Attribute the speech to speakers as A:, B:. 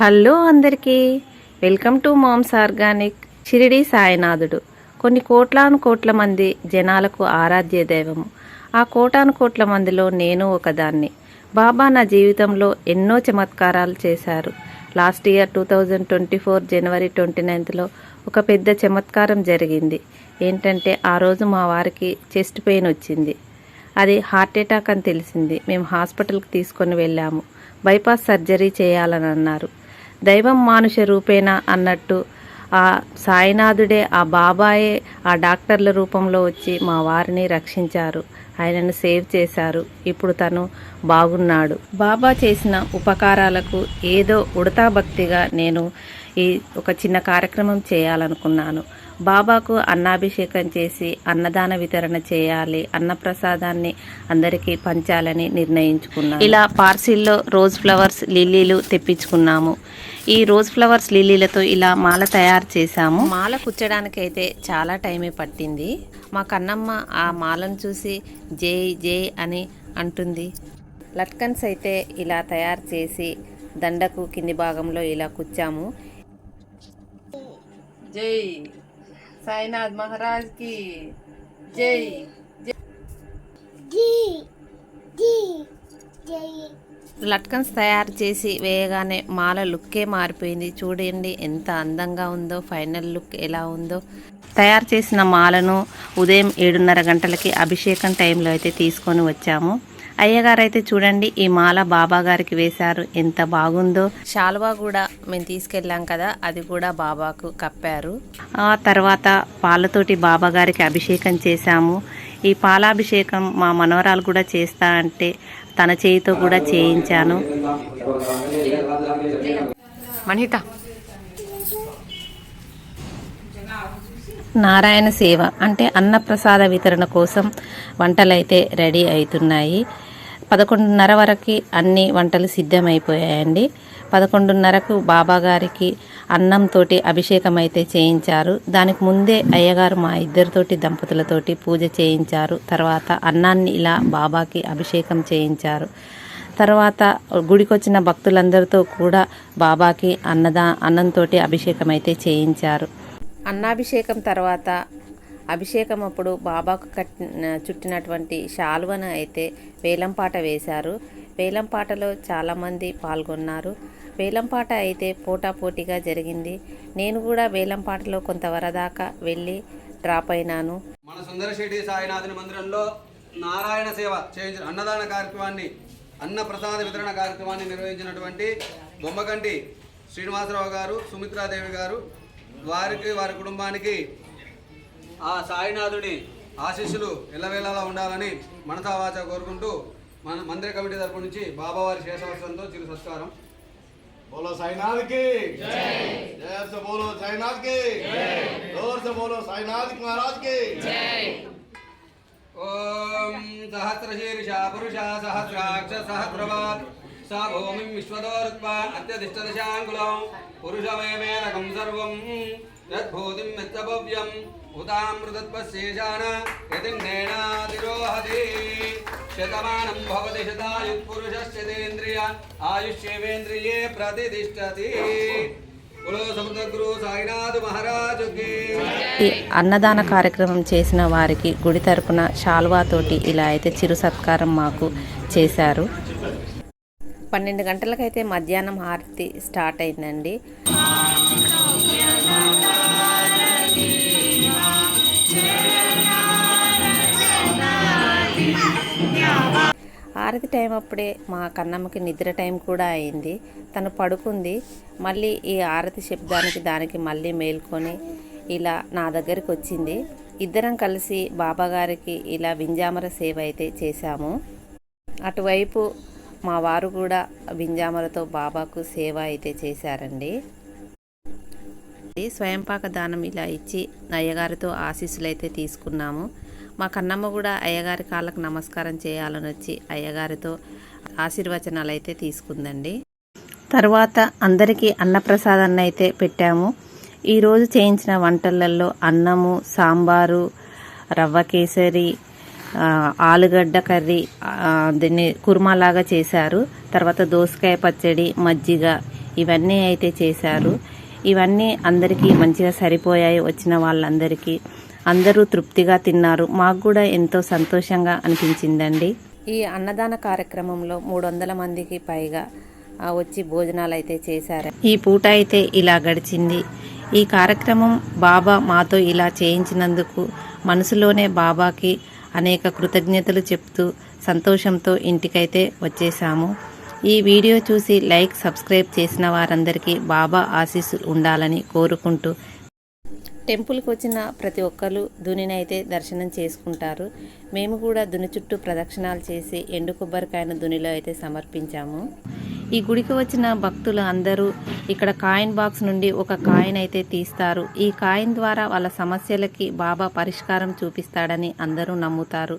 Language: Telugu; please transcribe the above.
A: హలో అందరికీ welcome to moms organic. Shirdi సాయినాథుడు కొన్ని కోట్లాను కోట్ల మంది జనాలకు ఆరాధ్య దైవము. ఆ కోటాను కోట్ల మందిలో నేను ఒకదాన్ని. బాబా నా జీవితంలో ఎన్నో చమత్కారాలు చేశారు. లాస్ట్ ఇయర్ 2024 జనవరి 29లో ఒక పెద్ద చమత్కారం జరిగింది. ఏంటంటే ఆ రోజు మా వారికి చెస్ట్ పెయిన్ వచ్చింది. అది హార్ట్ అటాక్ అని తెలిసింది. మేము హాస్పిటల్కి తీసుకొని వెళ్ళాము. బైపాస్ సర్జరీ చేయాలని అన్నారు. దైవం మానుష రూపేణ అన్నట్టు ఆ సాయినాథుడే, ఆ బాబాయే ఆ డాక్టర్ల రూపంలో వచ్చి మా వారిని రక్షించారు. ఆయనను సేవ్ చేశారు. ఇప్పుడు తను బాగున్నాడు. బాబా చేసిన ఉపకారాలకు ఏదో ఉడతా భక్తిగా నేను ఒక చిన్న కార్యక్రమం చేయాలనుకున్నాను. బాబాకు అన్నాభిషేకం చేసి అన్నదాన వితరణ చేయాలి, అన్నప్రసాదాన్ని అందరికీ పంచాలని నిర్ణయించుకున్నాను. ఇలా పార్సిల్లో రోజ్ ఫ్లవర్స్ లిల్లీలు తెప్పించుకున్నాము. ఈ రోజ్ ఫ్లవర్స్ లిల్లీలతో ఇలా మాల తయారు చేశాము. మాల కుచ్చడానికైతే చాలా టైమే పట్టింది. మా కన్నమ్మ ఆ మాలను చూసి జై జై అని అంటుంది. లట్కన్స్ అయితే ఇలా తయారు చేసి దండకు కింది భాగంలో ఇలా కుచ్చాము. జై సాయినాథ్ మహారాజ్ కి జై. లట్కన్స్ తయారు చేసి వేయగానే మాల లుక్కే మారిపోయింది. చూడండి ఎంత అందంగా ఉందో, ఫైనల్ లుక్ ఎలా ఉందో. తయారు చేసిన మాలను ఉదయం 7:30 గంటలకి అభిషేకం టైంలో అయితే తీసుకొని వచ్చాము. అయ్యగారు అయితే చూడండి ఈ మాల బాబా గారికి వేశారు, ఎంత బాగుందో. శాలువా కూడా మేము తీసుకెళ్ళాం కదా, అది కూడా బాబాకు కప్పారు. ఆ తర్వాత పాలతోటి బాబా గారికి అభిషేకం చేశాము. ఈ పాలాభిషేకం మా మనవరాలు కూడా చేస్తా అంటే తన చేయితో కూడా చేయించాను. మణిత నారాయణ సేవ అంటే అన్నప్రసాద వితరణ కోసం వంటలైతే రెడీ అవుతున్నాయి. 11:30 వరకు అన్ని వంటలు సిద్ధమైపోయాయండి. 11:30కు బాబా గారికి అన్నంతో అభిషేకం అయితే చేయించారు. దానికి ముందే అయ్యగారు మా ఇద్దరితోటి దంపతులతోటి పూజ చేయించారు. తర్వాత అన్నాన్ని ఇలా బాబాకి అభిషేకం చేయించారు. తర్వాత గుడికొచ్చిన భక్తులందరితో కూడా బాబాకి అన్నంతో అభిషేకం అయితే చేయించారు. అన్నాభిషేకం తర్వాత అభిషేకం అప్పుడు బాబాకు చుట్టినటువంటి శాలువను అయితే వేలంపాట వేశారు. వేలంపాటలో చాలామంది పాల్గొన్నారు. వేలంపాట అయితే పోటాపోటీగా జరిగింది. నేను కూడా వేలంపాటలో కొంతవరదాకా వెళ్ళి డ్రాప్ అయినాను.
B: మన సుందర షిరిడి సాయినాథుని మందిరంలో నారాయణ సేవ చేయించిన అన్నదాన కార్యక్రమాన్ని, అన్న ప్రసాద వితరణ కార్యక్రమాన్ని నిర్వహించినటువంటి బొమ్మగంటి శ్రీనివాసరావు గారు, సుమిత్రాదేవి గారు, వారికి వారి కుటుంబానికి ఆ సాయినాథుడి ఆశీస్సులు ఎల్లవేళలా ఉండాలని మనసావాచ కోరుకుంటూ మన మందిర కమిటీ తరపు నుంచి బాబావారి శేషవస్త్రంతో చిరు సత్కారం.
C: बोलो साईनाथ की जय, जय से बोलो साईनाथ की जय, जोर से बोलो साईनाथ महाराज की जय.
B: ओम सहस्रशीर्षा पुरुषा सहस्राक्ष सहस्रवात् सा भूमिं विश्वदोरुत्वा अत्यधिष्ठदशाङ्गुलं पुरुषमेवेदकं सर्वं यद्भूतिं यत्सभव्यं उतामृतत्वशेषाण यतिन्नेनातिरोहति शतमानं भवति शतायुः आयुष्येवेन्द्रिये प्रतिष्ठति.
A: ఈ అన్నదాన కార్యక్రమం చేసిన వారికి గుడి తరపున శాల్వాతోటి ఇలా అయితే చిరు సత్కారం మాకు చేశారు. 12 గంటలకైతే మధ్యాహ్నం హారతి స్టార్ట్ అయిందండి. హారతి టైం అప్పుడే మా కన్నమ్మకి నిద్ర టైం కూడా అయింది. తను పడుకుంది. మళ్ళీ ఈ హారతి శబ్దానికి దానికి మళ్ళీ మేల్కొని ఇలా నా దగ్గరికి వచ్చింది. ఇద్దరం కలిసి బాబాగారికి ఇలా వింజామర సేవ అయితే చేశాము. అటువైపు మా వారు కూడా వింజామరతో బాబాకు సేవ అయితే చేశారండి. స్వయంపాక దానం ఇలా ఇచ్చి అయ్యగారితో ఆశీస్సులు అయితే తీసుకున్నాము. మా కన్నమ్మ కూడా అయ్యగారి కాళ్ళకు నమస్కారం చేయాలని వచ్చి అయ్యగారితో ఆశీర్వచనాలు అయితే తీసుకుందండి. తర్వాత అందరికీ అన్నప్రసాదాన్ని అయితే పెట్టాము. ఈరోజు చేయించిన వంటలలో అన్నము, సాంబారు, రవ్వ కేసరి, ఆలుగడ్డ కర్రీ, దీన్ని కుర్మాలాగా చేశారు. తర్వాత దోసకాయ పచ్చడి, మజ్జిగ ఇవన్నీ అయితే చేశారు. ఇవన్నీ అందరికీ మంచిగా సరిపోయాయి. వచ్చిన వాళ్ళందరికీ అందరూ తృప్తిగా తిన్నారు. మాకు కూడా ఎంతో సంతోషంగా అనిపించిందండి. ఈ అన్నదాన కార్యక్రమంలో 300 మందికి పైగా వచ్చి భోజనాలు అయితే చేశారు. ఈ పూట అయితే ఇలా గడిచింది. ఈ కార్యక్రమం బాబా మాతో ఇలా చేయించినందుకు మనసులోనే బాబాకి అనేక కృతజ్ఞతలు చెప్తూ సంతోషంతో ఇంటికైతే వచ్చేసాము. ఈ వీడియో చూసి లైక్, సబ్స్క్రైబ్ చేసిన వారందరికీ బాబా ఆశీస్సులు ఉండాలని కోరుకుంటూ, టెంపుల్కి వచ్చిన ప్రతి ఒక్కరు దునిని అయితే దర్శనం చేసుకుంటారు. మేము కూడా దుని చుట్టూ ప్రదక్షిణాలు చేసి ఎండు కొబ్బరికాయను దునిలో అయితే సమర్పించాము. ఈ గుడికి వచ్చిన భక్తులు అందరూ ఇక్కడ కాయిన్ బాక్స్ నుండి ఒక కాయిన్ అయితే తీస్తారు. ఈ కాయిన్ ద్వారా వాళ్ళ సమస్యలకి బాబా పరిష్కారం చూపిస్తాడని అందరూ నమ్ముతారు.